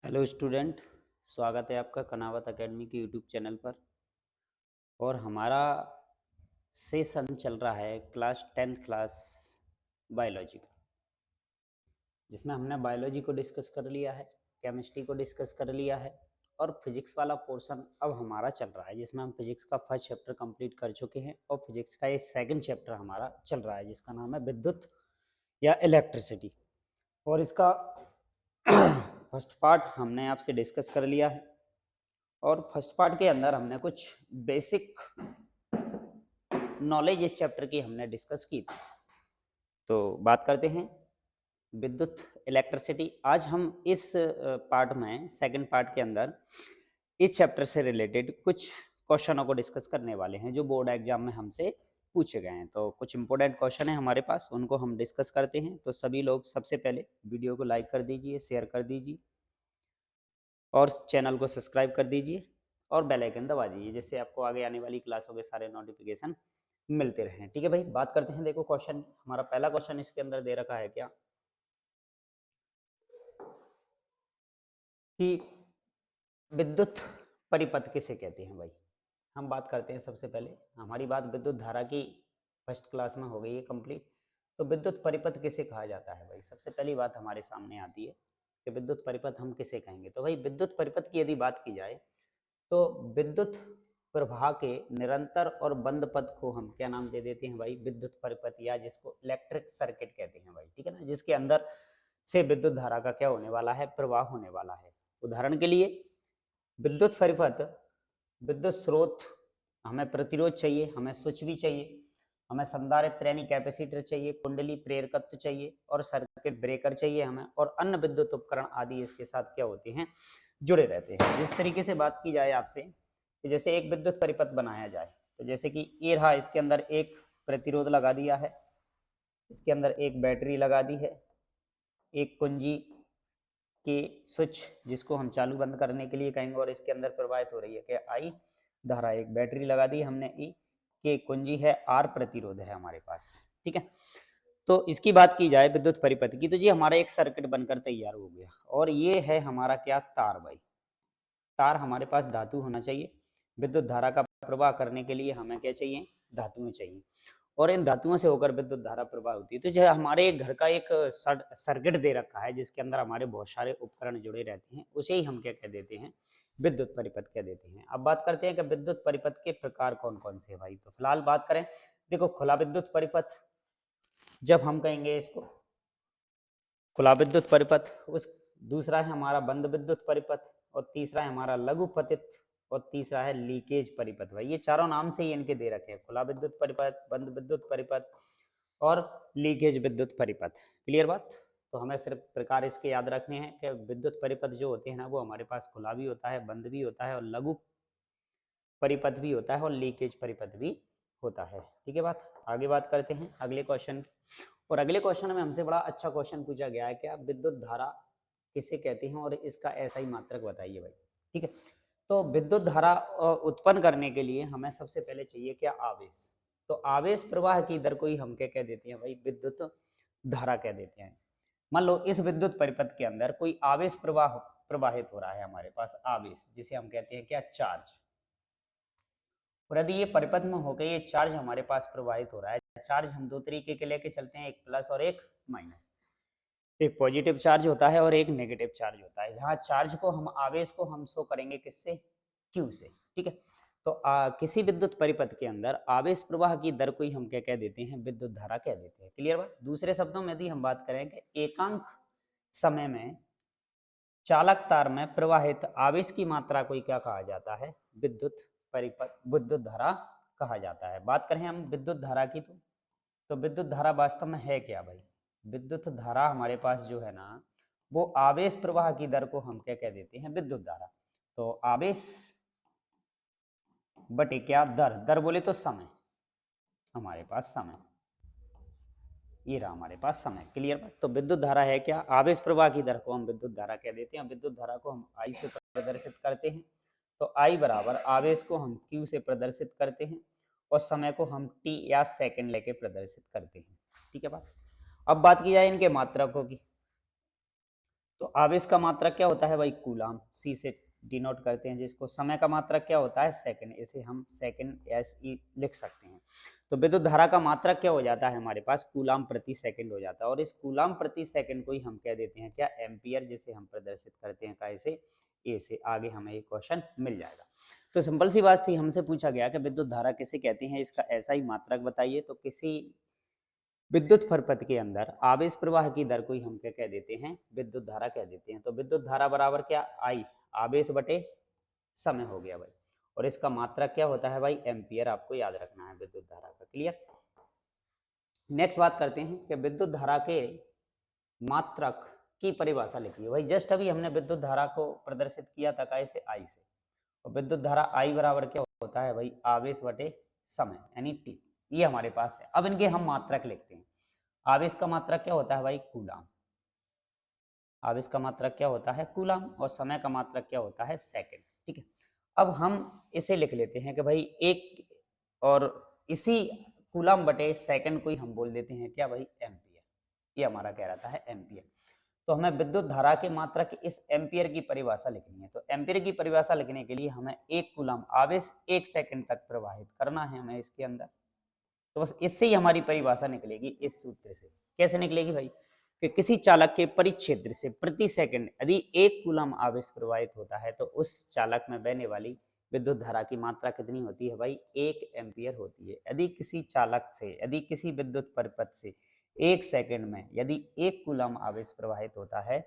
Hello student. स्वागत है आपका कनावत एकेडमी के यूट्यूब चैनल पर। और हमारा सेशन चल रहा है क्लास 10th क्लास बायोलॉजी का, जिसमें हमने बायोलॉजी को डिस्कस कर लिया है, केमिस्ट्री को डिस्कस कर लिया है और फिजिक्स वाला पोर्शन अब हमारा चल रहा है, जिसमें हम फिजिक्स का फर्स्ट चैप्टर कंप्लीट कर चुके हैं और फिजिक्स का ये सेकंड चैप्टर हमारा चल रहा है, जिसका नाम है विद्युत या इलेक्ट्रिसिटी। और इसका फर्स्ट पार्ट हमने आपसे डिस्कस कर लिया है और फर्स्ट पार्ट के अंदर हमने कुछ बेसिक नॉलेज इस चैप्टर की हमने डिस्कस की थी। तो बात करते हैं विद्युत इलेक्ट्रिसिटी। आज हम इस पार्ट में सेकंड पार्ट के अंदर इस चैप्टर से रिलेटेड कुछ क्वेश्चनों को डिस्कस करने वाले हैं जो बोर्ड एग्जाम में हमसे पूछे गए हैं। तो कुछ इंपॉर्टेंट क्वेश्चन है हमारे पास, उनको हम डिस्कस करते हैं। तो सभी लोग सबसे पहले वीडियो को लाइक कर दीजिए, शेयर कर दीजिए और चैनल को सब्सक्राइब कर दीजिए और बेल आइकन दबा दीजिए, जिससे आपको आगे आने वाली क्लासों के सारे नोटिफिकेशन मिलते रहें। ठीक है भाई, बात करते हैं। देखो क्वेश्चन, हमारा पहला क्वेश्चन इसके अंदर दे रखा है क्या कि विद्युत परिपथ किसे कहते हैं। भाई हम बात करते हैं, सबसे पहले हमारी बात विद्युत धारा की फर्स्ट क्लास में हो गई है कंप्लीट। तो विद्युत परिपथ किसे कहा जाता है भाई, सबसे पहली बात हमारे सामने आती है कि विद्युत परिपथ हम किसे कहेंगे। तो भाई विद्युत परिपथ की यदि बात की जाए तो विद्युत प्रवाह के निरंतर और बंद पथ को हम क्या नाम दे देते हैं भाई, विद्युत परिपथ, या जिसको इलेक्ट्रिक सर्किट कहते हैं भाई। ठीक है ना, जिसके अंदर से विद्युत धारा का क्या होने वाला है, प्रवाह होने वाला है। उदाहरण के लिए विद्युत परिपथ, विद्युत स्रोत, हमें प्रतिरोध चाहिए, हमें स्विच भी चाहिए, हमें संधारित्र यानी कैपेसिटर चाहिए, कुंडली प्रेरकत्व चाहिए और सर्किट ब्रेकर चाहिए हमें, और अन्य विद्युत उपकरण आदि इसके साथ क्या होते हैं, जुड़े रहते हैं। जिस तरीके से बात की जाए आपसे कि जैसे एक विद्युत परिपथ बनाया जाए, तो जैसे कि ये रहा, इसके अंदर एक प्रतिरोध लगा दिया है, इसके अंदर एक बैटरी लगा दी है, एक कुंजी के स्विच जिसको हम चालू बंद करने के लिए कहेंगे, और इसके अंदर प्रवाहित हो रही है क्या, आई धारा। एक बैटरी लगा दी हमने, ई के कुंजी है, आर प्रतिरोध है हमारे पास। ठीक है, तो इसकी बात की जाए विद्युत परिपथ की, तो जी हमारा एक सर्किट बनकर तैयार हो गया। और ये है हमारा क्या, तार भाई। तार हमारे पास धातु होना चाहिए। विद्युत धारा का प्रवाह करने के लिए हमें क्या चाहिए, धातुएं चाहिए, और इन धातुओं से होकर विद्युत धारा प्रवाह होती है। तो जो हमारे एक घर का एक सर्किट दे रखा है, जिसके अंदर हमारे बहुत सारे उपकरण जुड़े रहते हैं, उसे ही हम क्या कह देते हैं, विद्युत परिपथ कह देते हैं। अब बात करते हैं कि विद्युत परिपथ के प्रकार कौन कौन से भाई। तो फिलहाल बात करें, देखो खुला विद्युत परिपथ जब हम कहेंगे इसको, खुला विद्युत परिपथ, उस दूसरा है हमारा बंद विद्युत परिपथ, और तीसरा है हमारा लघु पतित, और तीसरा है लीकेज परिपथ। भाई ये चारों नाम से ही इनके दे रखे हैं, खुला विद्युत परिपथ, बंद विद्युत परिपथ और लीकेज विद्युत परिपथ। क्लियर बात। तो हमें सिर्फ प्रकार इसके याद रखने हैं कि विद्युत परिपथ जो होते हैं ना, वो हमारे पास खुला भी होता है, बंद भी होता है, और लघु परिपथ भी होता है, और लीकेज परिपथ भी होता है। ठीक है बात। आगे बात करते हैं अगले क्वेश्चन। और अगले क्वेश्चन में हमसे बड़ा अच्छा क्वेश्चन पूछा गया है कि आप विद्युत धारा किसे कहते हैं और इसका ऐसा ही मात्रक बताइए भाई। ठीक है, तो विद्युत धारा उत्पन्न करने के लिए हमें सबसे पहले चाहिए क्या, आवेश। तो आवेश प्रवाह की दर को ही हम क्या कह देते हैं भाई, विद्युत धारा कह देते हैं। मान लो इस विद्युत परिपथ के अंदर कोई आवेश प्रवाह प्रवाहित हो रहा है, हमारे पास आवेश, जिसे हम कहते हैं क्या, चार्ज। और यदि ये परिपथ में होकर ये चार्ज हमारे पास प्रवाहित हो रहा है, चार्ज हम दो तरीके के लेके चलते हैं, एक प्लस और एक माइनस। एक पॉजिटिव चार्ज होता है और एक नेगेटिव चार्ज होता है। जहाँ चार्ज को हम, आवेश को हम शो करेंगे किससे, क्यू से। ठीक है, तो किसी विद्युत परिपथ के अंदर आवेश प्रवाह की दर को ही हम क्या कह देते हैं, विद्युत धारा कह देते हैं। क्लियर बात। दूसरे शब्दों में यदि हम बात करें कि एकांक समय में चालक तार में प्रवाहित आवेश की मात्रा को क्या कहा जाता है, विद्युत परिपथ, विद्युत धारा कहा जाता है। बात करें हम विद्युत धारा की, तो विद्युत धारा वास्तव में है क्या भाई, विद्युत धारा हमारे पास जो है ना, वो आवेश प्रवाह की दर को हम क्या कह देते हैं, विद्युत धारा। तो आवेश बटे क्या, दर, दर बोले तो समय, हमारे पास समय, ये रहा हमारे पास समय। क्लियर बात। तो विद्युत धारा है क्या, आवेश प्रवाह की दर को हम विद्युत धारा कह देते हैं। विद्युत धारा को हम आई से प्रदर्शित करते हैं, तो आई बराबर आवेश को हम क्यू से प्रदर्शित करते हैं, और समय को हम टी या सेकंड लेके प्रदर्शित करते हैं। ठीक है बात। अब बात की जाए इनके मात्रकों की, तो आवेश का मात्रक क्या होता है भाई, कूलाम, सी से डिनोट करते हैं जिसको। समय का मात्रक क्या होता है, सेकंड, इसे हम सेकंड एस ई लिख सकते हैं। तो विद्युत धारा का मात्रक क्या हो जाता है हमारे पास, कूलाम प्रति सेकंड हो जाता है। और इस कूलाम प्रति सेकंड को ही हम कह देते हैं क्या, एम्पियर, जिसे हम प्रदर्शित करते हैं कैसे, ए से। आगे हमें एक क्वेश्चन मिल जाएगा। तो सिंपल सी बात थी, हमसे पूछा गया कि विद्युत धारा किसे कहते हैं, इसका ऐसा ही मात्रक बताइए। तो किसी विद्युत परिपथ के अंदर आवेश प्रवाह की दर को ही हम क्या कह देते हैं, विद्युत धारा कह देते हैं। तो विद्युत धारा बराबर क्या, आई आवेश बटे समय हो गया भाई। और इसका मात्रक क्या होता है भाई, एम्पियर, आपको याद रखना है विद्युत धारा का। क्लियर। नेक्स्ट बात करते हैं कि विद्युत धारा के मात्रक की परिभाषा लिखिए भाई। जस्ट अभी हमने विद्युत धारा को प्रदर्शित किया था कैसे, आई से। और विद्युत धारा आई बराबर क्या होता है भाई, आवेश बटे समय यानी टी, ये हमारे पास है। अब इनके हम मात्रक लिखते हैं। आवेश का मात्रक क्या होता है भाई, कूलाम। आवेश का मात्रक क्या होता है, कूलाम। और समय का मात्रक क्या होता है, सेकंड। ठीक है। अब हम इसे लिख लेते हैं कि भाई एक, और इसी कूलाम बटे सेकंड को ही हम बोल देते हैं क्या भाई, एम्पियर। ये हमारा कह रहा है एम्पियर। तो हमें विद्युत धारा के मात्रक इस एम्पियर की परिभाषा लिखनी है। तो एम्पियर की परिभाषा लिखने के लिए हमें एक कूलाम आवेश 1 सेकंड तक प्रवाहित करना है हमें इसके अंदर। तो बस इससे ही हमारी परिभाषा निकलेगी, इस सूत्र से। कैसे निकलेगी भाई, कि किसी चालक के परिक्षेत्र से प्रति सेकंड यदि 1 कूलम आवेश प्रवाहित होता है तो उस चालक में बहने वाली विद्युत धारा की मात्रा कितनी होती है भाई, 1 एम्पियर होती है। यदि किसी चालक से, यदि किसी विद्युत परिपथ से 1 सेकंड में यदि 1 कूलम आवेश प्रवाहित होता है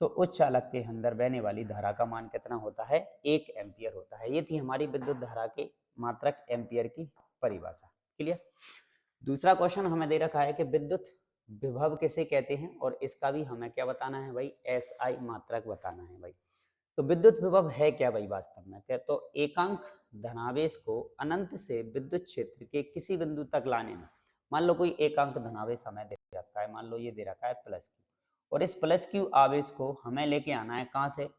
तो उस चालक के अंदर बहने वाली धारा का मान कितना होता है, 1 एम्पियर होता है। ये थी हमारी विद्युत धारा के मात्रक एम्पियर की परिभाषा। क्लियर। दूसरा क्वेश्चन हमें दे रखा है कि विद्युत विभव किसे कहते हैं, और इसका भी हमें क्या बताना है भाई, एसआई मात्रक बताना है भाई। तो विद्युत विभव है क्या भाई वास्तव में, क्या तो एकांक धनावेश को अनंत से विद्युत क्षेत्र के किसी बिंदु तक लाने में, मान लो कोई एकांक धनावेश हमें दे रखा है, मान लो ये दे रखा है प्लस क्यू, और इस प्लस क्यू आवेश को हमें लेके आना है कहाँ से,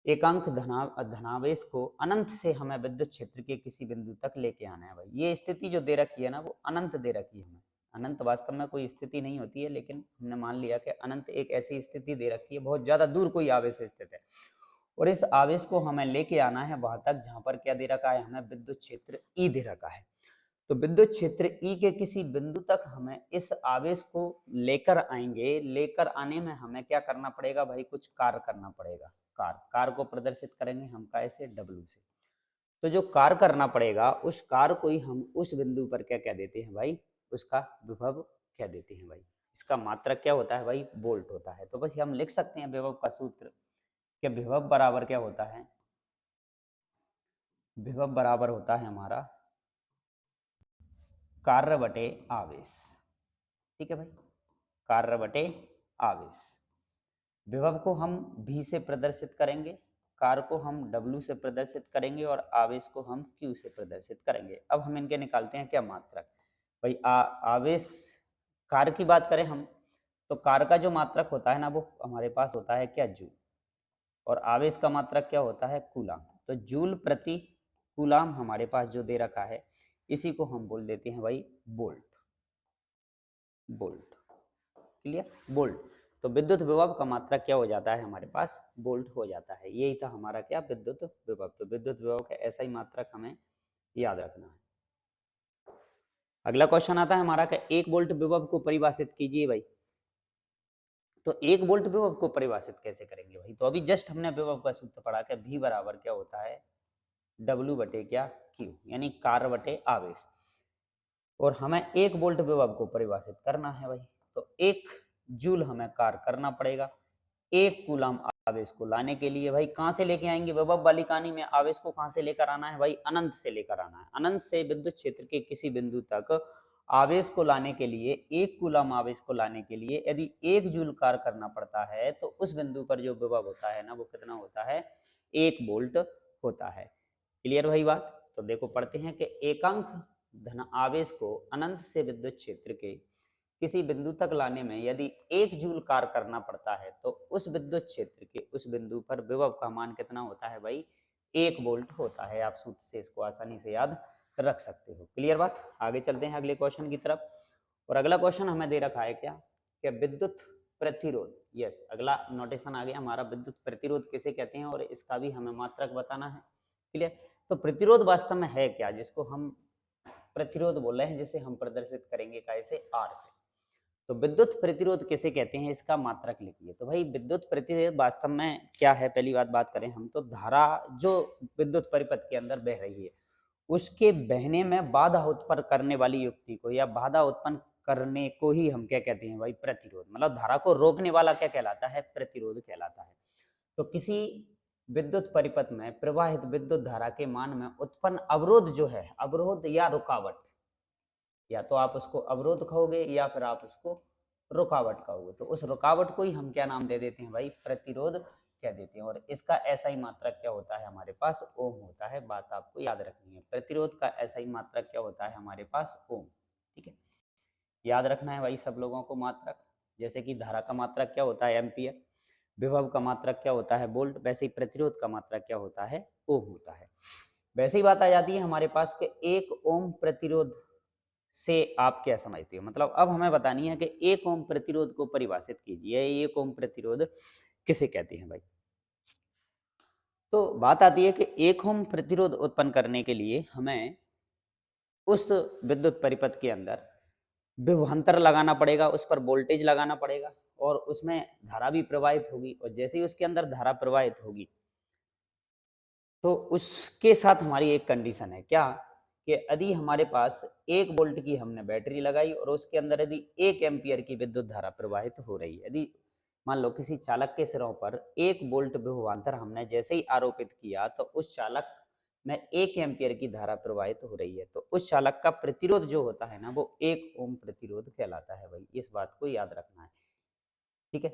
एकांक धनावेश को अनंत से हमें विद्युत क्षेत्र के किसी बिंदु तक लेके आना है भाई। ये स्थिति जो दे रखी है ना, वो अनंत दे रखी है हमें। अनंत वास्तव में कोई स्थिति नहीं होती है, लेकिन हमने मान लिया कि अनंत एक ऐसी स्थिति दे रखी है, बहुत ज्यादा दूर कोई आवेश स्थित है, और इस आवेश को हमें लेके आना है वहां तक जहां पर क्या दे रखा है, हमें विद्युत क्षेत्र ई दे रखा है। तो विद्युत क्षेत्र ई के किसी बिंदु तक हमें इस आवेश को लेकर आएंगे। लेकर आने में हमें क्या करना पड़ेगा भाई, कुछ कार्य करना पड़ेगा। कार को प्रदर्शित करेंगे हम कैसे, डब्ल्यू से। तो जो कार्य करना पड़ेगा उस कार्य को ही हम उस बिंदु पर क्या कह देते हैं भाई, उसका विभव कह देते हैं भाई। इसका मात्रक क्या होता है भाई, वोल्ट होता है। तो बस हम लिख सकते हैं विभव का सूत्र, कि विभव बराबर क्या होता है, विभव बराबर होता है हमारा कार्य बटे आवेश। ठीक है भाई, कार्य बटे आवेश। विभव को हम V से प्रदर्शित करेंगे, कार्य को हम W से प्रदर्शित करेंगे, और आवेश को हम Q से प्रदर्शित करेंगे। अब हम इनके निकालते हैं क्या मात्रक भाई। आवेश, कार्य की बात करें हम, तो कार्य का जो मात्रक होता है ना, वो हमारे पास होता है क्या, जूल। और आवेश का मात्रक क्या होता है, कूलाम। तो जूल प्रति कूलाम हमारे पास जो दे रखा है, इसी को हम बोल देते हैं भाई वोल्ट। वोल्ट। Clear, volt. तो विद्युत विभव का मात्रक क्या हो जाता है हमारे पास, वोल्ट हो जाता है। यही था हमारा क्या, विद्युत विभव। तो विद्युत विभव का ऐसा ही मात्रक हमें याद रखना है। अगला क्वेश्चन आता है हमारा कि 1 वोल्ट विभव को परिभाषित कीजिए भाई। तो 1 वोल्ट विभव को परिभाषित कैसे करेंगे भाई, तो अभी जस्ट हमने विभव का सूत्र पढ़ा कि V बराबर क्या होता है, W बटे क्या, Q, यानी कार्य बटे आवेश। और हमें 1 वोल्ट विभव को परिभाषित करना है भाई। तो 1 जूल हमें कार्य करना पड़ेगा 1 कूलम आवेश को लाने के लिए। भाई कहाँ से लेके आएंगे, विभव वाली कहानी में आवेश को कहाँ से लेकर आना है भाई, अनंत से लेकर आना है। अनंत से विद्युत क्षेत्र के किसी बिंदु तक आवेश को लाने के लिए, 1 कूलम आवेश को लाने के लिए यदि 1 जूल कार्य करना पड़ता है, तो उस बिंदु पर जो विभव होता है ना, वो कितना होता है, 1 वोल्ट होता है। क्लियर भाई बात। तो देखो पढ़ते हैं कि एकांक धन आवेश को अनंत से विद्युत क्षेत्र के किसी बिंदु तक लाने में यदि 1 जूल कार्य करना पड़ता है, तो उस विद्युत क्षेत्र के उस बिंदु पर विभव का मान कितना होता है भाई, 1 वोल्ट होता है। आप सूत्र से इसको आसानी से याद रख सकते हो। क्लियर बात। आगे चलते हैं अगले क्वेश्चन की तरफ। और अगला क्वेश्चन हमें दे रखा है क्या, कि विद्युत प्रतिरोध। यस, अगला नोटेशन आ गया हमारा, विद्युत प्रतिरोध किसे कहते हैं और इसका भी हमें मात्रक बताना है। क्लियर। तो प्रतिरोध वास्तव में है क्या, जिसको हम प्रतिरोध बोल रहे हैं, जिसे हम प्रदर्शित करेंगे कैसे, आर से। तो विद्युत प्रतिरोध किसे कहते हैं, इसका मात्रक लिखिए। तो भाई विद्युत प्रतिरोध वास्तव में क्या है, पहली बात करें हम तो धारा जो विद्युत परिपथ के अंदर बह रही है उसके बहने में बाधा उत्पन्न करने वाली युक्ति को या बाधा उत्पन्न करने को ही हम क्या कहते हैं भाई, प्रतिरोध। मतलब धारा को रोकने वाला क्या कहलाता है, प्रतिरोध कहलाता है। तो किसी विद्युत परिपथ में प्रवाहित विद्युत धारा के मान में उत्पन्न अवरोध जो है, अवरोध या रुकावट, या तो आप उसको अवरोध कहोगे या फिर आप उसको रुकावट कहोगे, तो उस रुकावट को ही हम क्या नाम दे देते हैं भाई, प्रतिरोध कह देते हैं। और इसका ऐसा ही मात्रक क्या होता है हमारे पास, ओम होता है। बात आपको याद रखनी है, प्रतिरोध का ऐसा ही मात्रक क्या होता है हमारे पास, ओम। ठीक है, याद रखना है भाई सब लोगों को मात्रक। जैसे कि धारा का मात्रक क्या होता है, एम्पियर, विभव का मात्रक क्या होता है, वोल्ट, वैसे ही प्रतिरोध का मात्रक क्या होता है, ओम होता है। वैसे ही बात आ जाती है हमारे पास कि 1 ओम प्रतिरोध से आप क्या समझते हो। मतलब अब हमें बतानी है कि 1 ओम प्रतिरोध को परिभाषित कीजिए, 1 ओम प्रतिरोध किसे कहते हैं भाई। तो बात आती है कि 1 ओम प्रतिरोध उत्पन्न करने के लिए हमें उस विद्युत परिपथ के अंदर विभवांतर लगाना पड़ेगा, उस पर वोल्टेज लगाना पड़ेगा और उसमें धारा भी प्रवाहित होगी। और जैसे ही उसके अंदर धारा प्रवाहित होगी तो उसके साथ हमारी एक कंडीशन है क्या, कि यदि हमारे पास 1 वोल्ट की हमने बैटरी लगाई और उसके अंदर यदि 1 एम्पियर की विद्युत धारा प्रवाहित हो रही है, यदि मान लो किसी चालक के सिरों पर 1 वोल्ट विभवांतर हमने जैसे ही आरोपित किया तो उस चालक में 1 एम्पियर की धारा प्रवाहित हो रही है, तो उस चालक का प्रतिरोध जो होता है ना वो 1 ओम प्रतिरोध कहलाता है भाई। इस बात को याद रखना है। ठीक है,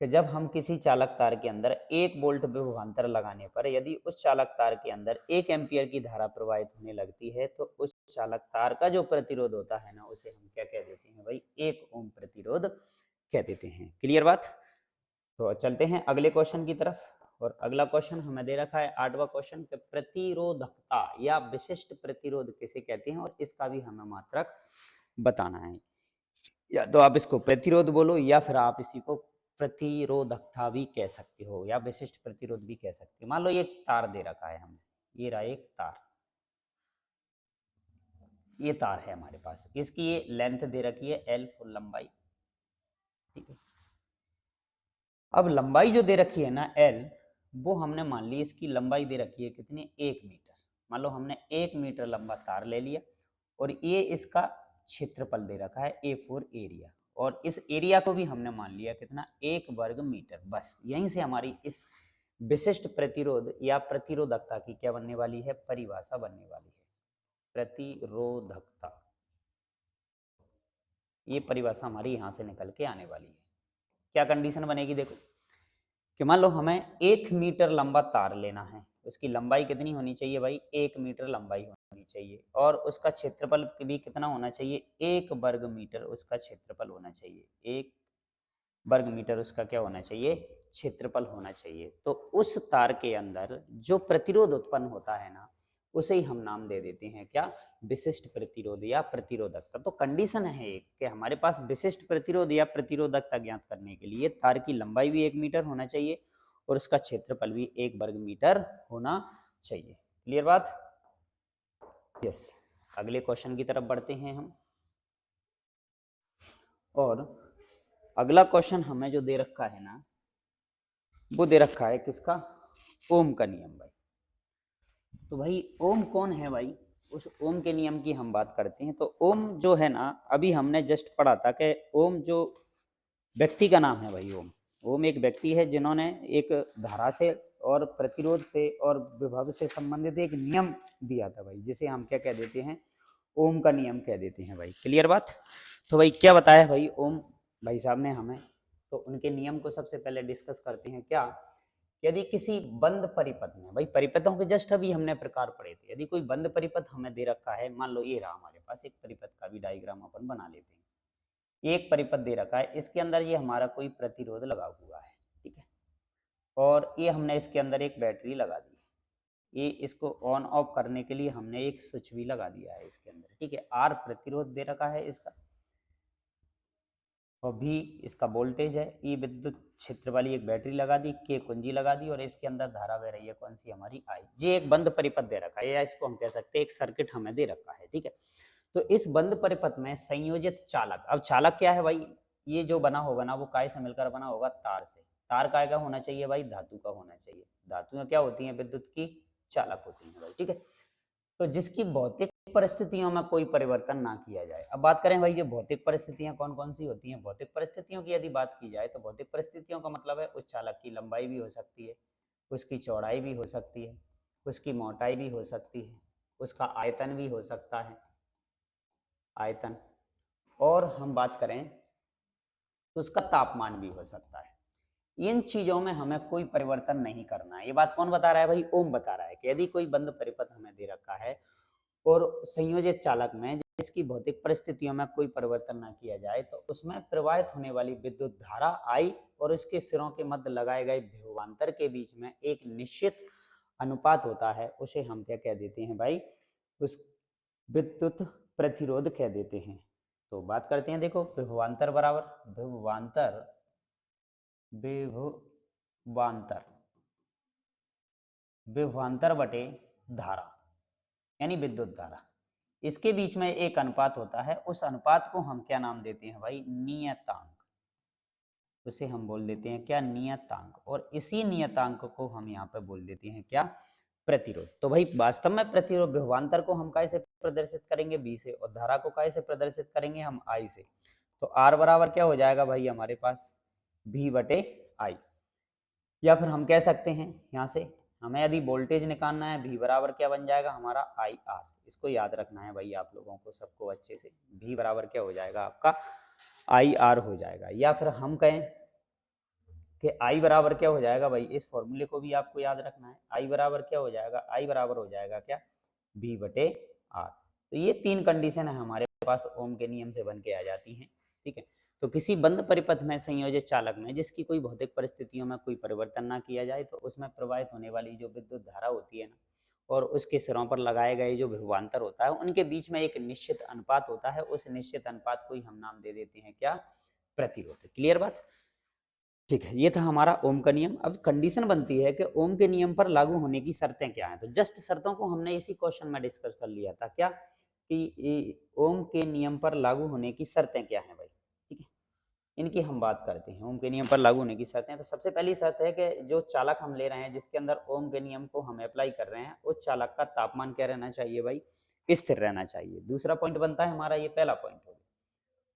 कि जब हम किसी चालक तार के अंदर 1 वोल्ट विभवांतर लगाने पर यदि उस चालक तार के अंदर 1 एम्पियर की धारा प्रवाहित होने लगती है तो उस चालक तार का जो प्रतिरोध होता है ना उसे हम क्या कह देते हैं भाई, 1 ओम प्रतिरोध कह देते हैं। क्लियर बात। तो चलते हैं अगले क्वेश्चन की तरफ। और अगला क्वेश्चन हमें दे रखा है 8वां क्वेश्चन, कि प्रतिरोधकता या विशिष्ट प्रतिरोध किसे कहते हैं और इसका भी हमें मात्रक बताना है। या तो आप इसको प्रतिरोध बोलो या फिर आप इसी को प्रतिरोधकता भी कह सकते हो या विशिष्ट प्रतिरोध भी कह सकते हो। मान लो ये तार दे रखा है हमने, ये रहा एक तार, ये तार है हमारे पास, इसकी ये लेंथ दे रखी है L फुल लंबाई। ठीक है, अब लंबाई जो दे रखी है ना L, वो हमने मान ली इसकी लंबाई दे रखी है कितनी, 1 मीटर। मान लो हमने 1 मीटर लंबा तार ले लिया और ये इसका क्षेत्रफल दे रखा है A4 एरिया, और इस एरिया को भी हमने मान लिया कितना, 1 वर्ग मीटर। बस यहीं से हमारी इस विशिष्ट प्रतिरोध या प्रतिरोधकता की क्या बनने वाली है, परिभाषा बनने वाली है, प्रतिरोधकता। ये परिभाषा हमारी यहां से निकल के आने वाली है। क्या कंडीशन बनेगी, देखो कि मान लो हमें 1 मीटर लंबा तार लेना है, उसकी लंबाई कितनी होनी चाहिए भाई, 1 मीटर लंबाई होनी चाहिए, और उसका क्षेत्रफल भी कितना होना चाहिए, 1 वर्ग मीटर उसका क्षेत्रफल होना चाहिए, 1 वर्ग मीटर उसका क्या होना चाहिए, क्षेत्रफल होना चाहिए। तो उस तार के अंदर जो प्रतिरोध उत्पन्न होता है ना उसे ही हम नाम दे देते हैं क्या, विशिष्ट प्रतिरोध या प्रतिरोधकता। तो कंडीशन है एक कि हमारे पास विशिष्ट प्रतिरोध या प्रतिरोधकता ज्ञात करने के लिए तार की लंबाई भी 1 मीटर होना चाहिए और उसका क्षेत्रफल भी 1 वर्ग मीटर होना चाहिए। क्लियर बात। यस, अगले क्वेश्चन की तरफ बढ़ते हैं हम। और अगला क्वेश्चन हमें जो दे रखा है ना वो दे रखा है किसका, ओम का नियम भाई। तो भाई ओम कौन है भाई, उस ओम के नियम की हम बात करते हैं। तो ओम जो है ना, अभी हमने जस्ट पढ़ा था कि ओम जो व्यक्ति का नाम है भाई, ओम ओम एक व्यक्ति है जिन्होंने एक धारा से और प्रतिरोध से और विभव से संबंधित एक नियम दिया था भाई, जिसे हम क्या कह देते हैं, ओम का नियम कह देते हैं भाई। क्लियर बात। तो भाई क्या बताया भाई ओम भाई साहब ने हमें, तो उनके नियम को सबसे पहले डिस्कस करते हैं। क्या, यदि किसी बंद परिपथ में, भाई परिपथों के जस्ट अभी हमने प्रकार पढ़े थे, यदि कोई बंद परिपथ हमें दे रखा है, मान लो ये रहा हमारे पास एक परिपथ का भी डायग्राम अपन बना लेते हैं, एक परिपथ दे रखा है, इसके अंदर ये हमारा कोई प्रतिरोध लगा हुआ है। ठीक है, और ये हमने इसके अंदर एक बैटरी लगा दी है, ये इसको ऑन ऑफ करने के लिए हमने एक स्विच भी लगा दिया है इसके अंदर। ठीक है, आर प्रतिरोध दे रखा है इसका, और भी इसका वोल्टेज है, ई विद्युत क्षेत्र वाली एक बैटरी लगा दी, के कुंजी लगा दी और इसके अंदर धारा बह रही है कौन सी हमारी आई। ये एक बंद परिपथ दे रखा है या इसको हम कह सकते हैं एक सर्किट हमें दे रखा है, ठीक है। तो इस बंद परिपथ में संयोजित चालक, अब चालक क्या है भाई, ये जो बना होगा ना वो काय से मिलकर बना होगा, तार से। तार काय का होना चाहिए भाई, धातु का होना चाहिए। धातुएं क्या होती हैं, विद्युत की चालक होती हैं भाई, ठीक है। तो जिसकी भौतिक परिस्थितियों में कोई परिवर्तन ना किया जाए। अब बात करें भाई ये भौतिक परिस्थितियां कौन कौन सी होती हैं। भौतिक परिस्थितियों की यदि बात की जाए तो भौतिक परिस्थितियों का मतलब है उस चालक की लंबाई भी हो सकती है, उसकी चौड़ाई भी हो सकती है, उसकी मोटाई भी हो सकती है, उसका आयतन भी हो सकता है, आयतन। और हम बात करें तो उसका तापमान भी हो सकता है। इन चीजों में हमें कोई परिवर्तन नहीं करना है। ये बात कौन बता रहा है भाई, ओम बता रहा है कि यदि कोई बंद परिपथ हमें दे रखा है और संयोजित चालक में जिसकी भौतिक परिस्थितियों में कोई परिवर्तन ना किया जाए तो उसमें प्रवाहित होने वाली विद्युत धारा आई और उसके सिरों के मध्य लगाए गए विभवांतर के बीच में एक निश्चित अनुपात होता है, उसे हम क्या कह देते हैं भाई, उस विद्युत प्रतिरोध कह देते हैं। तो बात करते हैं, देखो विभवांतर बराबर विभवांतर, विभवांतर, विभवांतर बटे धारा यानी विद्युत धारा, इसके बीच में एक अनुपात होता है। उस अनुपात को हम क्या नाम देते हैं भाई, नियतांक। उसे हम बोल देते हैं क्या, नियतांक। और इसी नियतांक को हम यहाँ पे बोल देते हैं क्या, प्रतिरोध। तो भाई वास्तव में प्रतिरोध विभवांतर को हम काय से प्रदर्शित करेंगे, बी से, और धारा को काय से प्रदर्शित करेंगे हम, आई से। तो आर बराबर क्या हो जाएगा भाई हमारे पास, भी बटे आई। या फिर हम कह सकते हैं यहाँ से हमें यदि वोल्टेज निकालना है, भी बराबर क्या बन जाएगा हमारा, आई आर। इसको याद रखना है भाई आप लोगों को सबको अच्छे से, भी बराबर क्या हो जाएगा आपका, आई आर हो जाएगा। या फिर हम कहें कि आई बराबर क्या हो जाएगा भाई, इस फॉर्मूले को भी आपको याद रखना है, आई बराबर क्या हो जाएगा, आई बराबर हो जाएगा क्या, भी बटे आर। तो ये तीन कंडीशन है हमारे पास ओम के नियम से बन के आ जाती हैं, ठीक है। तो किसी बंद परिपथ में संयोजित चालक में जिसकी कोई भौतिक परिस्थितियों में कोई परिवर्तन ना किया जाए तो उसमें प्रवाहित होने वाली जो विद्युत धारा होती है ना, और उसके सिरों पर लगाए गए जो विभवांतर होता है, उनके बीच में एक निश्चित अनुपात होता है। उस निश्चित अनुपात को ही हम नाम दे देते हैं क्या, प्रतिरोध। क्लियर बात, ठीक है। ये था हमारा ओम का नियम। अब कंडीशन बनती है कि ओम के नियम पर लागू होने की शर्तें क्या हैं। तो जस्ट शर्तों को हमने इसी क्वेश्चन में डिस्कस कर लिया था क्या, कि ओम के नियम पर लागू होने की शर्तें क्या हैं भाई, ठीक है। इनकी हम बात करते हैं, ओम के नियम पर लागू होने की शर्तें। तो सबसे पहली शर्त है कि जो चालक हम ले रहे हैं जिसके अंदर ओम के नियम को हम अप्लाई कर रहे हैं, उस चालक का तापमान क्या रहना चाहिए भाई, स्थिर रहना चाहिए। दूसरा पॉइंट बनता है हमारा, ये पहला पॉइंट हो गया।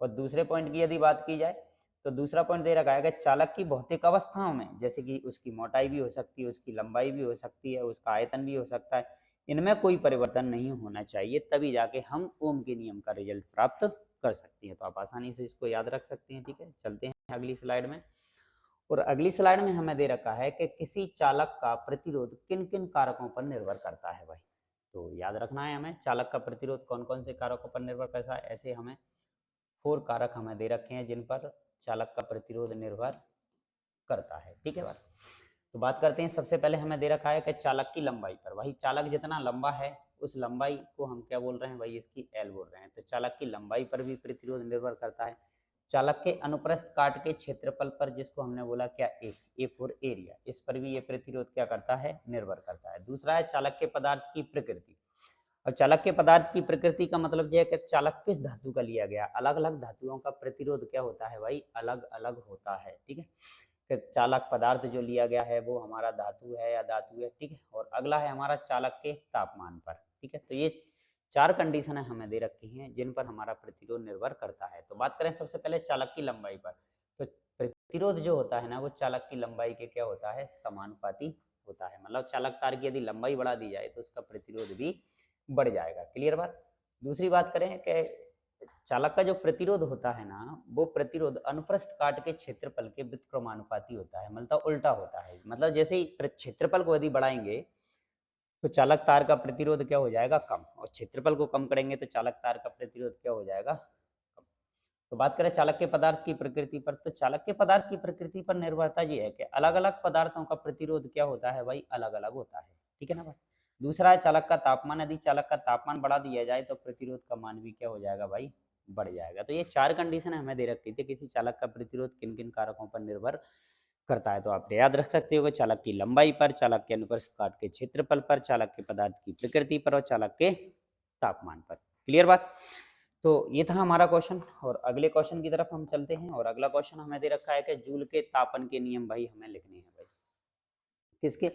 और दूसरे पॉइंट की यदि बात की जाए तो दूसरा पॉइंट दे रखा है कि चालक की भौतिक अवस्थाओं में, जैसे कि उसकी मोटाई भी हो सकती है, उसकी लंबाई भी हो सकती है, उसका आयतन भी हो सकता है, इनमें कोई परिवर्तन नहीं होना चाहिए, तभी जाके हम ओम के नियम का रिजल्ट प्राप्त कर सकते हैं। तो आप आसानी से इसको याद रख सकते हैं, ठीक है। चलते हैं अगली स्लाइड में। और अगली स्लाइड में हमें दे रखा है कि किसी चालक का प्रतिरोध किन किन कारकों पर निर्भर करता है भाई। तो याद रखना है हमें, चालक का प्रतिरोध कौन कौन से कारकों पर निर्भर करता है। ऐसे हमें 4 कारक हमें दे रखे हैं जिन पर चालक का प्रतिरोध निर्भर करता है, ठीक है बात। तो बात करते हैं, सबसे पहले हमें दे रखा है कि चालक की लंबाई पर। वही चालक जितना लंबा है उस लंबाई को हम क्या बोल रहे हैं भाई, इसकी एल बोल रहे हैं। तो चालक की लंबाई पर भी प्रतिरोध निर्भर करता है। चालक के अनुप्रस्थ काट के क्षेत्रफल पर, जिसको हमने बोला क्या, ए फॉर एरिया, इस पर भी ये प्रतिरोध क्या करता है, निर्भर करता है। दूसरा है चालक के पदार्थ की प्रकृति। और चालक के पदार्थ की प्रकृति का मतलब यह है कि चालक किस धातु का लिया गया। अलग अलग धातुओं का प्रतिरोध क्या होता है भाई, अलग अलग होता है, ठीक है। कि चालक पदार्थ जो लिया गया है वो हमारा धातु है या धातु है, ठीक है। और अगला है हमारा चालक के तापमान पर, ठीक है। तो ये 4 कंडीशन हमें दे रखी हैं जिन पर हमारा प्रतिरोध निर्भर करता है। तो बात करें सबसे पहले चालक की लंबाई पर। तो प्रतिरोध जो होता है ना वो चालक की लंबाई के क्या होता है, समानुपाती होता है। मतलब चालक तार की यदि लंबाई बढ़ा दी जाए तो उसका प्रतिरोध भी बढ़ जाएगा। क्लियर बात। दूसरी बात करें कि चालक का जो प्रतिरोध होता है ना, वो प्रतिरोध अनुप्रस्थ काट के क्षेत्रफल के व्युत्क्रमानुपाती होता है, मतलब उल्टा होता है। मतलब जैसे ही क्षेत्रफल को यदि बढ़ाएंगे तो चालक तार का प्रतिरोध क्या हो जाएगा, कम, और क्षेत्रफल को कम करेंगे तो चालक तार का प्रतिरोध क्या हो जाएगा, कम। तो बात करें चालक के पदार्थ की प्रकृति पर। तो चालक के पदार्थ की प्रकृति पर निर्भरता ये है कि अलग अलग पदार्थों का प्रतिरोध क्या होता है भाई, अलग अलग होता है, ठीक है ना भाई। दूसरा है चालक का तापमान। यदि चालक का तापमान बढ़ा दिया जाए तो प्रतिरोध का मान भी क्या हो जाएगा भाई, बढ़ जाएगा। तो ये 4 कंडीशन हमें दे रखी थी, किसी चालक का प्रतिरोध किन किन कारकों पर निर्भर करता है। तो आप याद रख सकते हो कि चालक की लंबाई पर, चालक के अनुप्रस्थ काट के क्षेत्रफल पर, चालक के पदार्थ की प्रकृति पर और चालक के तापमान पर। क्लियर बात? तो ये था हमारा क्वेश्चन और अगले क्वेश्चन की तरफ हम चलते हैं। और अगला क्वेश्चन हमें दे रखा है कि जूल के तापन के नियम भाई हमें लिखने हैं। भाई किसके?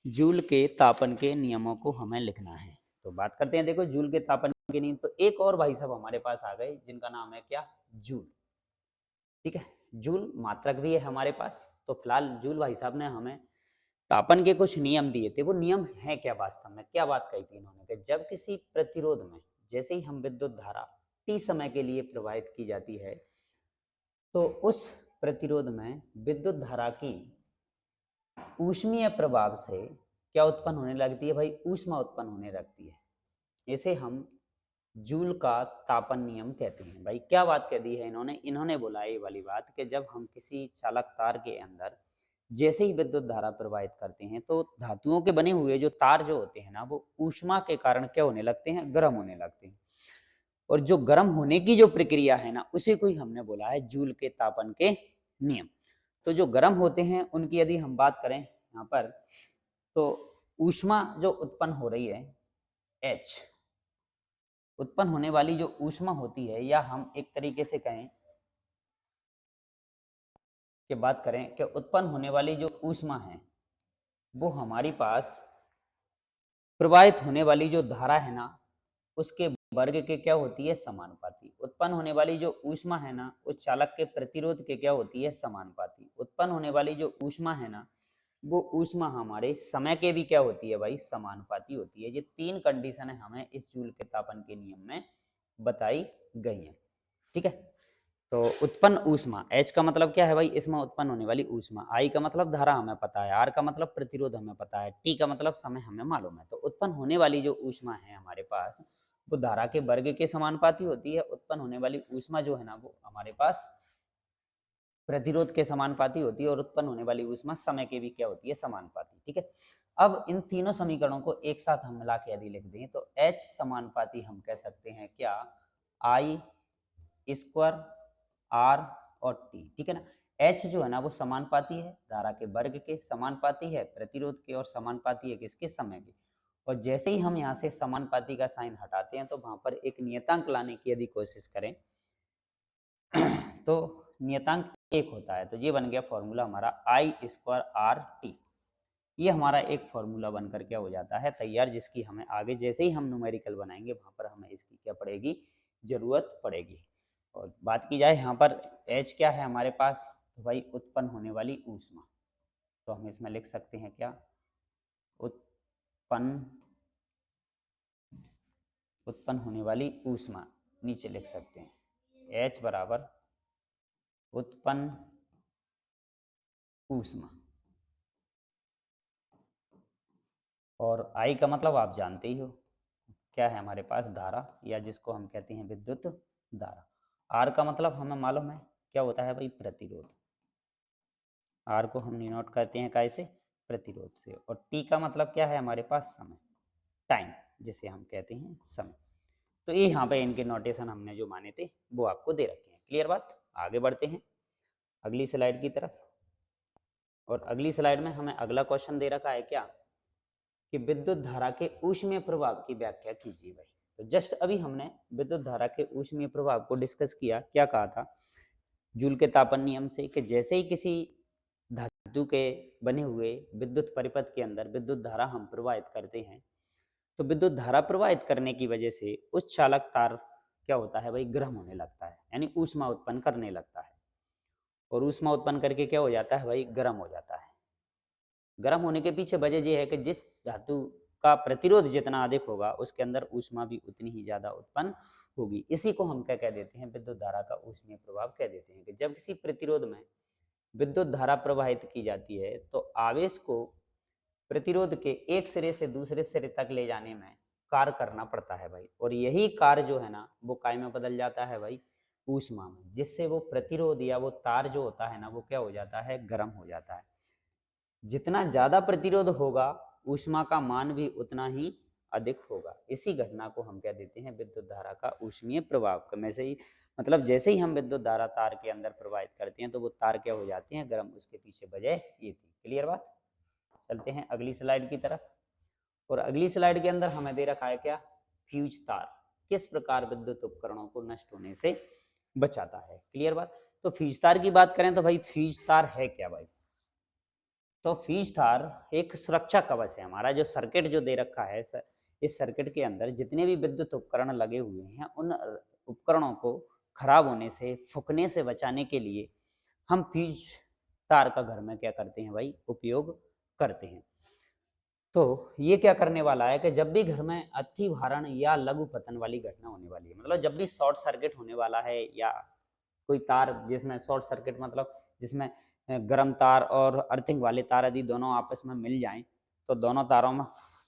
जूल के तापन के नियमों को हमें लिखना है। तो बात करते हैं, देखो जूल के तापन के नियम। तो एक और भाई साहब हमारे पास आ गए जिनका नाम है क्या? जूल। ठीक है, जूल मात्रक भी है हमारे पास। तो फिलहाल जूल भाई साहब ने हमें तापन के कुछ नियम दिए थे। वो नियम है क्या वास्तव में? क्या बात कही थी इन्होंने कि जब किसी प्रतिरोध में जैसे ही हम विद्युत धारा t समय के लिए प्रवाहित की जाती है तो उस प्रतिरोध में विद्युत धारा की ऊष्मीय प्रभाव से क्या उत्पन्न होने लगती है भाई? ऊष्मा उत्पन्न होने लगती है। इसे हम जूल का तापन नियम कहते हैं। भाई क्या बात कह दी है इन्होंने बोला ये वाली बात कि जब हम किसी चालक तार के अंदर जैसे ही विद्युत धारा प्रवाहित करते हैं तो धातुओं के बने हुए जो तार जो होते हैं ना, वो ऊष्मा के कारण क्या होने लगते हैं? गर्म होने लगते हैं। और जो गर्म होने की जो प्रक्रिया है ना, उसी को ही हमने बोला है जूल के तापन के नियम। तो जो गर्म होते हैं उनकी यदि हम बात करें यहाँ पर, तो ऊष्मा जो उत्पन्न हो रही है H, उत्पन्न होने वाली जो ऊष्मा होती है, या हम एक तरीके से कहें कि बात करें कि उत्पन्न होने वाली जो ऊष्मा है वो हमारी पास प्रवाहित होने वाली जो धारा है ना उसके वर्ग के क्या होती है? समानुपाती। उत्पन्न होने वाली जो ऊष्मा है ना उस चालक के प्रतिरोध के क्या होती है? समानुपाती। उत्पन्न होने वाली जो ऊष्मा है ना वो ऊष्मा हमारे समय के भी क्या होती है भाई? समानुपाती होती है। ये 3 कंडीशन है हमें इस जूल के तापन के नियम में बताई गई है। ठीक है, तो उत्पन्न ऊष्मा, H का मतलब क्या है भाई? इसमें उत्पन्न होने वाली ऊष्मा। I का मतलब धारा हमें पता है, R का मतलब प्रतिरोध हमें पता है, T का मतलब समय हमें मालूम है। तो उत्पन्न होने वाली जो ऊष्मा है हमारे पास वो धारा के वर्ग के समानुपाती होती है। उत्पन्न होने वाली ऊष्मा जो है ना वो हमारे पास प्रतिरोध के समानुपाती होती है। और उत्पन्न होने वाली ऊष्मा समय के भी क्या होती है? समानुपाती। ठीक है, अब इन तीनों समीकरणों को एक साथ हम मिला के यदि लिख दें तो H समानुपाती हम कह सकते हैं क्या? I स्क्वायर R और T। ठीक है ना, H जो है ना वो समानुपाती है धारा के वर्ग के, समानुपाती है प्रतिरोध के और समानुपाती है किसके? समय के। और जैसे ही हम यहाँ से समानुपाती का साइन हटाते हैं तो वहां पर एक नियतांक लाने की यदि कोशिश करें तो नियतांक 1 होता है। तो ये बन गया फॉर्मूला हमारा I स्क्वायर R T। ये हमारा एक फॉर्मूला बनकर क्या हो जाता है? तैयार, जिसकी हमें आगे जैसे ही हम न्यूमेरिकल बनाएंगे वहां पर हमें इसकी क्या पड़ेगी? जरूरत पड़ेगी। और बात की जाए यहाँ पर H क्या है हमारे पास? तो भाई उत्पन्न होने वाली ऊष्मा। तो हम इसमें लिख सकते हैं क्या? उत्पन्न होने वाली ऊष्मा नीचे लिख सकते हैं H बराबर उत्पन्न ऊष्मा। और I का मतलब आप जानते ही हो क्या है हमारे पास? धारा, या जिसको हम कहते हैं विद्युत धारा। R का मतलब हमें मालूम है क्या होता है भाई? प्रतिरोध। R को हम डिनोट करते हैं कैसे? प्रतिरोध से। और T का मतलब क्या है हमारे पास? समय, टाइम, जिसे हम कहते हैं समय। तो ये यहाँ पे इनके नोटेशन हमने जो माने थे वो आपको दे रखे हैं। क्लियर बात? आगे बढ़ते हैं अगली स्लाइड की तरफ। और अगली स्लाइड में हमें अगला क्वेश्चन दे रखा है क्या? कि विद्युत धारा के ऊष्मीय प्रभाव की व्याख्या कीजिए भाई। तो जस्ट अभी हमने विद्युत धारा के ऊष्मीय प्रभाव को डिस्कस किया। क्या कहा था जूल के तापन नियम से? कि जैसे ही किसी धातु के बने हुए विद्युत परिपथ के अंदर विद्युत धारा हम प्रवाहित करते हैं तो विद्युत धारा प्रवाहित करने की वजह से उस चालक तार क्या होता है भाई? गर्म होने लगता है, यानी ऊष्मा उत्पन्न करने लगता है। और ऊष्मा उत्पन्न करके क्या हो जाता है भाई? गर्म हो जाता है। गर्म होने के पीछे वजह यह है कि जिस धातु का प्रतिरोध जितना अधिक होगा उसके अंदर ऊष्मा भी उतनी ही ज्यादा उत्पन्न होगी। इसी को हम क्या कह देते हैं? विद्युत धारा का ऊष्मीय प्रभाव कह देते हैं। कि जब किसी प्रतिरोध में विद्युत धारा प्रवाहित की जाती है तो आवेश को प्रतिरोध के एक सिरे से दूसरे सिरे तक ले जाने में कार्य करना पड़ता है भाई। और यही कार्य जो है ना वो काय में बदल जाता है भाई? ऊष्मा में, जिससे वो प्रतिरोध या वो तार जो होता है ना वो क्या हो जाता है? गर्म हो जाता है। जितना ज्यादा प्रतिरोध होगा ऊष्मा का मान भी उतना ही अधिक होगा। इसी घटना को हम क्या देते हैं, विद्युत धारा का ऊष्मीय प्रभाव। में से ही मतलब जैसे ही हम विद्युत धारा तार के अंदर प्रवाहित करते हैं तो वो तार क्या हो जाते हैं, गर्म। उसके पीछे वजह ये थी। क्लियर बात। चलते हैं अगली स्लाइड की तरफ। और अगली स्लाइड के अंदर हमें दे रखा है क्या, फ्यूज तार किस प्रकार विद्युत उपकरणों को नष्ट होने से बचाता है। क्लियर बात। तो फ्यूज तार की बात करें तो भाई फ्यूज तार है क्या भाई, तो फ्यूज तार एक सुरक्षा कवच है हमारा। जो सर्किट जो दे रखा है, इस सर्किट के अंदर जितने भी विद्युत उपकरण लगे हुए हैं उन उपकरणों को खराब होने से, फूकने से बचाने के लिए हम फ्यूज तार का घर में क्या करते हैं भाई, उपयोग करते हैं। तो ये क्या करने वाला है कि जब भी घर में अति भारण या लघु पतन वाली घटना होने वाली है, मतलब जब भी शॉर्ट सर्किट होने वाला है या कोई तार जिसमें शॉर्ट सर्किट मतलब जिसमें गर्म तार और अर्थिंग वाले तार यदि दोनों आपस में मिल जाएं तो दोनों तारों में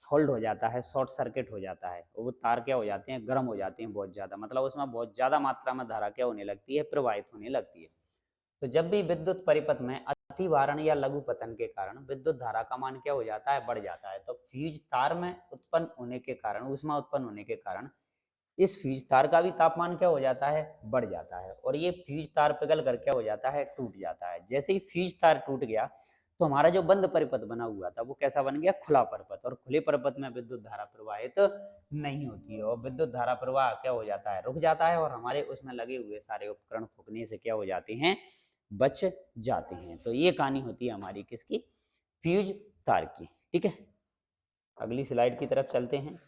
फॉल्ट हो जाता है, शॉर्ट सर्किट हो जाता है। वो तार क्या हो जाते हैं, गर्म हो जाते हैं बहुत ज़्यादा, मतलब उसमें बहुत ज़्यादा मात्रा में धारा क्या होने लगती है, प्रवाहित होने लगती है। तो जब भी विद्युत परिपथ में अति भारण या लघु पतन के कारण विद्युत धारा का मान क्या हो जाता है, बढ़ जाता है। तो फ्यूज तार में उत्पन्न होने के कारण, ऊष्मा उत्पन्न होने के कारण इस फ्यूज तार का भी तापमान क्या हो जाता है, बढ़ जाता है। और ये फ्यूज तार पिघल कर क्या हो जाता है, टूट जाता है। जैसे ही फ्यूज तार टूट गया तो हमारा जो बंद परिपथ बना हुआ था वो कैसा बन गया, खुला परिपथ। और खुले परिपथ में विद्युत धारा प्रवाहित नहीं होती है और विद्युत धारा प्रवाह क्या हो जाता है, रुक जाता है। और हमारे उसमें लगे हुए सारे उपकरण फूकने से क्या हो जाते हैं, बच जाते हैं। तो ये कहानी होती है हमारी किसकी, फ्यूज तार की। ठीक है, अगली स्लाइड की तरफ चलते हैं।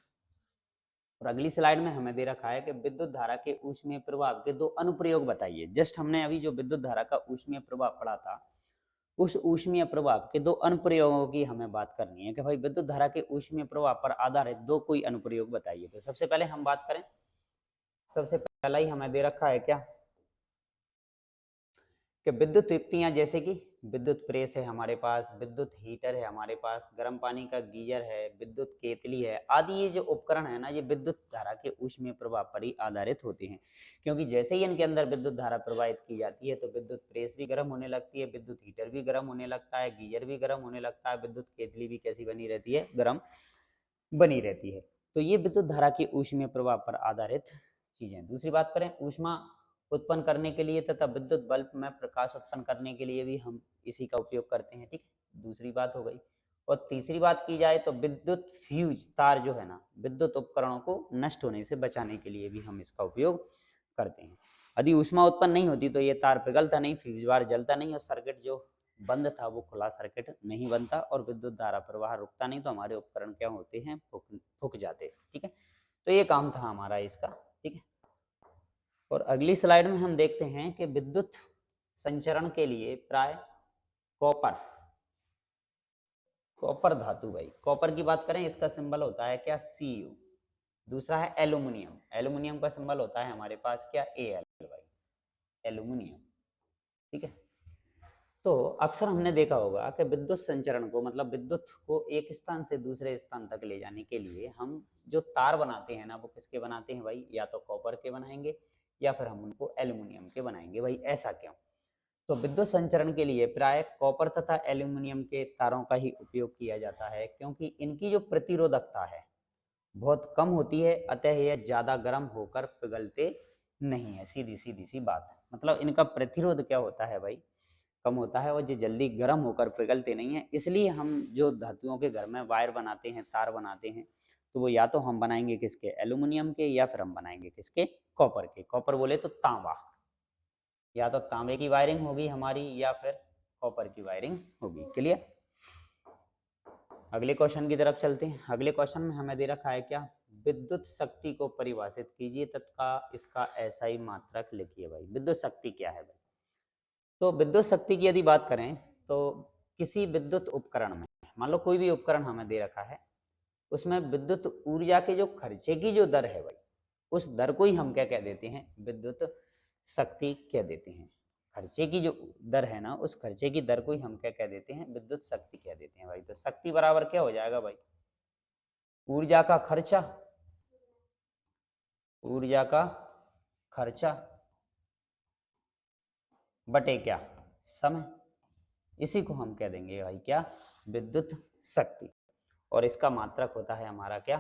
और अगली स्लाइड में हमें दे रखा है कि विद्युत धारा के ऊष्मीय प्रभाव के दो अनुप्रयोग बताइए। जस्ट हमने अभी जो विद्युत धारा का ऊष्मीय प्रभाव पढ़ा था, उस ऊष्मीय प्रभाव के दो अनुप्रयोगों की हमें बात करनी है कि भाई विद्युत धारा के ऊष्मीय प्रभाव पर आधारित दो कोई अनुप्रयोग बताइए। तो सबसे पहले हम बात करें, सबसे पहला ही हमें दे रखा है क्या, कि विद्युत युक्तियां, जैसे कि विद्युत प्रेस है हमारे पास, विद्युत हीटर है हमारे पास, गर्म पानी का गीजर है, विद्युत केतली है आदि। ये जो उपकरण है ना, ये विद्युत धारा के ऊष्मीय प्रभाव पर ही आधारित होते हैं। क्योंकि जैसे ही इनके अंदर विद्युत धारा प्रवाहित की जाती है तो विद्युत प्रेस भी गर्म होने लगती है, विद्युत हीटर भी गर्म होने लगता है, गीजर भी गर्म होने लगता है, विद्युत केतली भी कैसी बनी रहती है, गर्म बनी रहती है। तो ये विद्युत धारा के ऊष्मीय प्रभाव पर आधारित चीजें। दूसरी बात करें, ऊष्मा उत्पन्न करने के लिए तथा विद्युत बल्ब में प्रकाश उत्पन्न करने के लिए भी हम इसी का उपयोग करते हैं। ठीक, दूसरी बात हो गई। और तीसरी बात की जाए तो विद्युत फ्यूज तार जो है ना, विद्युत उपकरणों को नष्ट होने से बचाने के लिए भी हम इसका उपयोग करते हैं। यदि ऊष्मा उत्पन्न नहीं होती तो ये तार पिघलता नहीं, फ्यूज बार जलता नहीं और सर्किट जो बंद था वो खुला सर्किट नहीं बनता और विद्युत धारा प्रवाह रुकता नहीं, तो हमारे उपकरण क्या होते हैं, फूक जाते। ठीक है, तो ये काम था हमारा इसका। ठीक है, और अगली स्लाइड में हम देखते हैं कि विद्युत संचरण के लिए प्राय कॉपर, कॉपर धातु, भाई कॉपर की बात करें इसका सिंबल होता है क्या, Cu। दूसरा है एल्यूमिनियम, एल्यूमिनियम का सिंबल होता है हमारे पास क्या, Al, भाई एल्यूमिनियम। ठीक है, तो अक्सर हमने देखा होगा कि विद्युत संचरण को, मतलब विद्युत को एक स्थान से दूसरे स्थान तक ले जाने के लिए हम जो तार बनाते हैं ना, वो किसके बनाते हैं भाई, या तो कॉपर के बनाएंगे या फिर हम उनको एल्यूमिनियम के बनाएंगे। भाई ऐसा क्यों, तो विद्युत संचरण के लिए प्राय कॉपर तथा एल्यूमिनियम के तारों का ही उपयोग किया जाता है, क्योंकि इनकी जो प्रतिरोधकता है बहुत कम होती है, अतः यह ज्यादा गर्म होकर पिघलते नहीं है। सीधी सीधी सी बात है, मतलब इनका प्रतिरोध क्या होता है भाई, कम होता है और ये जल्दी गर्म होकर पिघलते नहीं है। इसलिए हम जो धातुओं के घर में वायर बनाते हैं, तार बनाते हैं, तो वो या तो हम बनाएंगे किसके, एल्यूमिनियम के, या फिर हम बनाएंगे किसके, कॉपर के। कॉपर बोले तो तांबा, या तो तांबे की वायरिंग होगी हमारी या फिर कॉपर की वायरिंग होगी। क्लियर, अगले क्वेश्चन की तरफ चलते हैं। अगले क्वेश्चन में हमें दे रखा है क्या, विद्युत शक्ति को परिभाषित कीजिए तथा इसका एसआई मात्रक लिखिए। भाई विद्युत शक्ति क्या है भाई, तो विद्युत शक्ति की यदि बात करें तो किसी विद्युत उपकरण में, मान लो कोई भी उपकरण हमें दे रखा है, उसमें विद्युत ऊर्जा के जो खर्चे की जो दर है भाई, उस दर को ही हम क्या कह देते हैं, विद्युत शक्ति कह देते हैं। खर्चे की जो दर है ना, उस खर्चे की दर को ही हम क्या कह देते हैं, विद्युत शक्ति कह देते हैं भाई। तो शक्ति बराबर क्या हो जाएगा भाई, ऊर्जा का खर्चा, ऊर्जा का खर्चा बटे क्या, समय, इसी को हम कह देंगे भाई क्या, विद्युत शक्ति। और इसका मात्रक होता है हमारा क्या,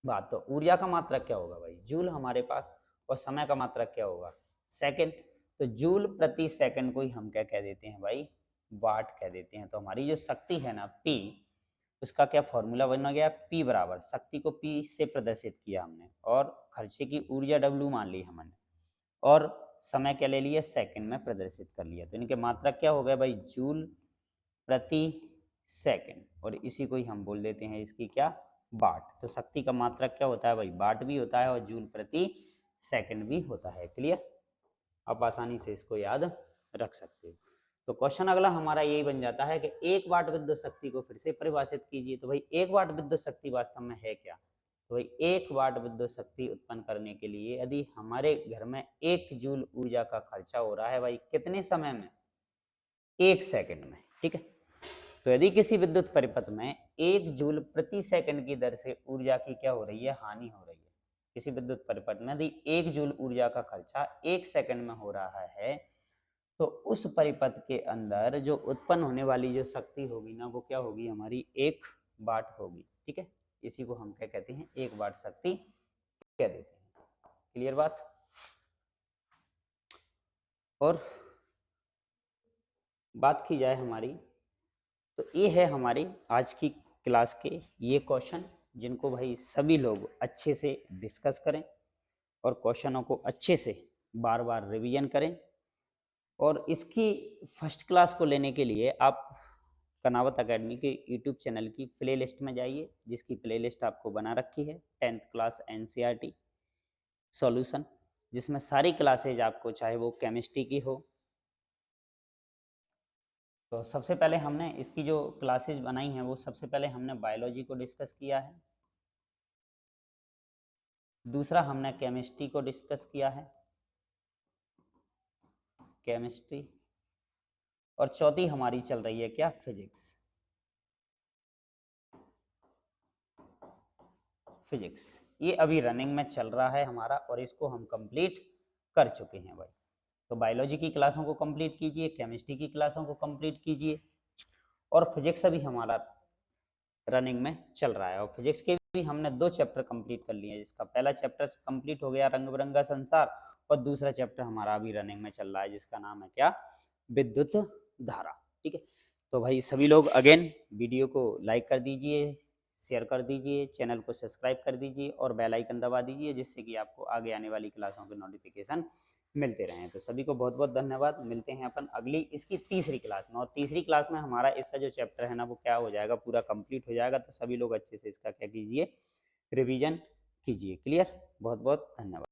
बात। तो ऊर्जा का मात्रक क्या होगा भाई, जूल हमारे पास, और समय का मात्रक क्या होगा, सेकंड। तो जूल प्रति सेकंड को ही हम क्या कह देते हैं भाई, वाट कह देते हैं। तो हमारी जो शक्ति है ना P, उसका क्या फॉर्मूला बन गया, P बराबर, शक्ति को P से प्रदर्शित किया हमने, और खर्चे की ऊर्जा W मान ली हमने, और समय क्या ले लिया, सेकंड में प्रदर्शित कर लिया। तो इनके मात्रक क्या हो गया भाई, जूल प्रति सेकंड, और इसी को ही हम बोल देते हैं इसकी क्या, वाट। तो शक्ति का मात्रक क्या होता है भाई, वाट भी होता है और जूल प्रति सेकंड भी होता है। क्लियर, आप आसानी से इसको याद रख सकते हो। तो क्वेश्चन अगला हमारा यही बन जाता है कि 1 वाट विद्युत शक्ति को फिर से परिभाषित कीजिए। तो भाई 1 वाट विद्युत शक्ति वास्तव में है क्या, तो भाई 1 वाट विद्युत शक्ति उत्पन्न करने के लिए यदि हमारे घर में 1 जूल ऊर्जा का खर्चा हो रहा है भाई, कितने समय में, 1 सेकंड में, ठीक है। तो यदि किसी विद्युत परिपथ में 1 जूल प्रति सेकंड की दर से ऊर्जा की क्या हो रही है, हानि हो रही है, किसी विद्युत परिपथ में यदि 1 जूल ऊर्जा का खर्चा 1 सेकंड में हो रहा है, तो उस परिपथ के अंदर जो उत्पन्न होने वाली जो शक्ति होगी ना, वो क्या होगी हमारी, 1 वाट होगी, ठीक है। इसी को हम क्या कहते हैं, 1 वाट शक्ति कह देते हैं। क्लियर बात। और बात की जाए हमारी, तो ये है हमारी आज की क्लास के ये क्वेश्चन, जिनको भाई सभी लोग अच्छे से डिस्कस करें और क्वेश्चनों को अच्छे से बार बार रिवीजन करें। और इसकी फर्स्ट क्लास को लेने के लिए आप कनावत एकेडमी के यूट्यूब चैनल की प्ले लिस्ट में जाइए, जिसकी प्ले लिस्ट आपको बना रखी है 10th क्लास NCERT सॉल्यूशन, जिसमें सारी क्लासेज आपको, चाहे वो केमिस्ट्री की हो। तो सबसे पहले हमने इसकी जो क्लासेज बनाई हैं, वो सबसे पहले हमने बायोलॉजी को डिस्कस किया है, दूसरा हमने केमिस्ट्री को डिस्कस किया है, केमिस्ट्री, और चौथी हमारी चल रही है क्या, फिजिक्स। फिजिक्स ये अभी रनिंग में चल रहा है हमारा, और इसको हम कंप्लीट कर चुके हैं भाई। तो बायोलॉजी की क्लासों को कंप्लीट कीजिए, केमिस्ट्री की क्लासों को कंप्लीट कीजिए, और फिजिक्स अभी हमारा रनिंग में चल रहा है। और फिजिक्स के भी हमने 2 चैप्टर कंप्लीट कर लिए हैं, जिसका पहला चैप्टर कंप्लीट हो गया रंग बिरंगा संसार, और दूसरा चैप्टर हमारा अभी रनिंग में चल रहा है, जिसका नाम है क्या, विद्युत धारा, ठीक है। तो भाई सभी लोग अगेन वीडियो को लाइक कर दीजिए, शेयर कर दीजिए, चैनल को सब्सक्राइब कर दीजिए, और बेल आइकन दबा दीजिए, जिससे कि आपको आगे आने वाली क्लासों के नोटिफिकेशन मिलते रहें। तो सभी को बहुत बहुत धन्यवाद। मिलते हैं अपन अगली इसकी तीसरी क्लास में, और तीसरी क्लास में हमारा इसका जो चैप्टर है ना, वो क्या हो जाएगा, पूरा कंप्लीट हो जाएगा। तो सभी लोग अच्छे से इसका क्या कीजिए, रिवीजन कीजिए। क्लियर, बहुत बहुत धन्यवाद।